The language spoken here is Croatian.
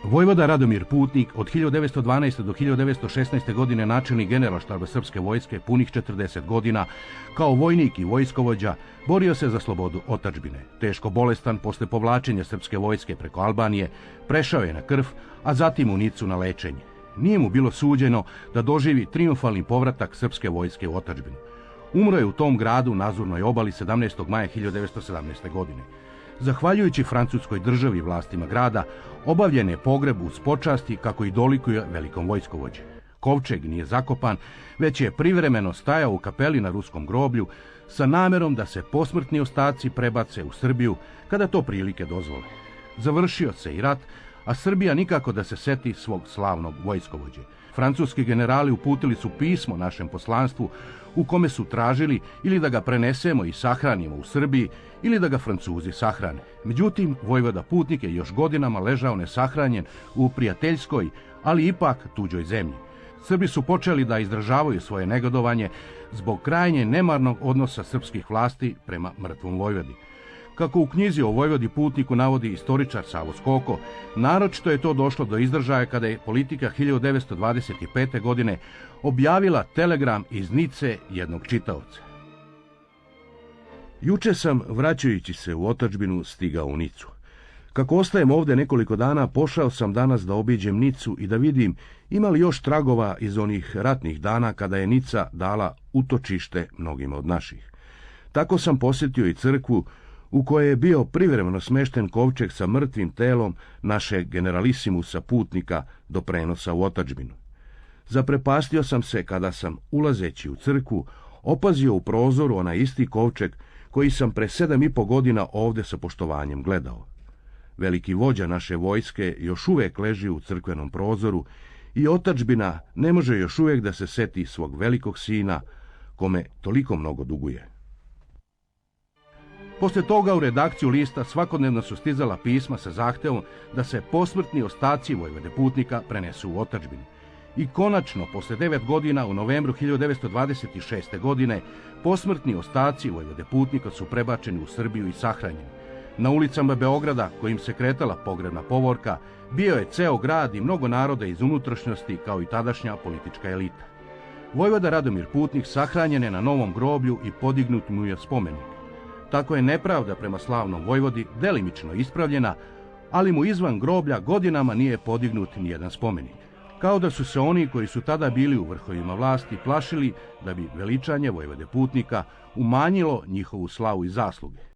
Vojvoda Radomir Putnik od 1912. do 1916. godine načelnik Generalštaba srpske vojske punih 40 godina, kao vojnik i vojskovođa borio se za slobodu otadžbine. Teško bolestan posle povlačenja srpske vojske preko Albanije, prešao je na Krf, a zatim u Nicu na lečenje. Nije mu bilo suđeno da doživi trijumfalni povratak srpske vojske u otadžbinu. Umro je u tom gradu na Azurnoj obali 17. maja 1917. godine. Zahvaljujući francuskoj državi i vlastima grada, obavljen je pogreb uz počasti kako i dolikuje velikom vojskovođi. Kovčeg nije zakopan, već je privremeno stajao u kapeli na ruskom groblju sa namerom da se posmrtni ostaci prebace u Srbiju kada to prilike dozvole. Završio se i rat, a Srbija nikako da se seti svog slavnog vojskovođe. Francuski generali uputili su pismo našem poslanstvu u kome su tražili ili da ga prenesemo i sahranimo u Srbiji ili da ga Francuzi sahrane. Međutim, vojvoda Putnik je još godinama ležao nesahranjen u prijateljskoj, ali ipak tuđoj zemlji. Srbi su počeli da izražavaju svoje negodovanje zbog krajnje nemarnog odnosa srpskih vlasti prema mrtvom vojvodi. Kako u knjizi o vojvodi Putniku navodi istoričar Savo Skoko, naročito je to došlo do izražaja kada je Politika 1925. godine objavila telegram iz Nice jednog čitaoca. Juče sam, vraćajući se u otadžbinu, stigao u Nicu. Kako ostajem ovdje nekoliko dana, pošao sam danas da obiđem Nicu i da vidim ima li još tragova iz onih ratnih dana kada je Nica dala utočište mnogima od naših. Tako sam posjetio i crkvu u kojoj je bio privremeno smešten kovčeg sa mrtvim telom našeg generalisimusa Putnika do prenosa u otadžbinu. Zaprepastio sam se kada sam, ulazeći u crkvu, opazio u prozoru onaj isti kovčeg koji sam pre 7,5 godina ovdje sa poštovanjem gledao. Veliki vođa naše vojske još uvijek leži u crkvenom prozoru i otadžbina ne može još uvijek da se seti svog velikog sina, kome toliko mnogo duguje. Poslije toga u redakciju lista svakodnevno su stizala pisma sa zahtevom da se posmrtni ostaci vojvode Putnika prenesu u otadžbinu. I konačno, poslije 9 godina, u novembru 1926. godine, posmrtni ostaci vojvode Putnika su prebačeni u Srbiju i sahranjeni. Na ulicama Beograda, kojim se kretala pogrebna povorka, bio je ceo grad i mnogo naroda iz unutrašnjosti, kao i tadašnja politička elita. Vojvoda Radomir Putnik sahranjen je na novom groblju i podignut mu je spomenik. Tako je nepravda prema slavnom vojvodi delimično ispravljena, ali mu izvan groblja godinama nije podignut nijedan spomenik. Kao da su se oni koji su tada bili u vrhovima vlasti plašili da bi veličanje vojvode Putnika umanjilo njihovu slavu i zasluge.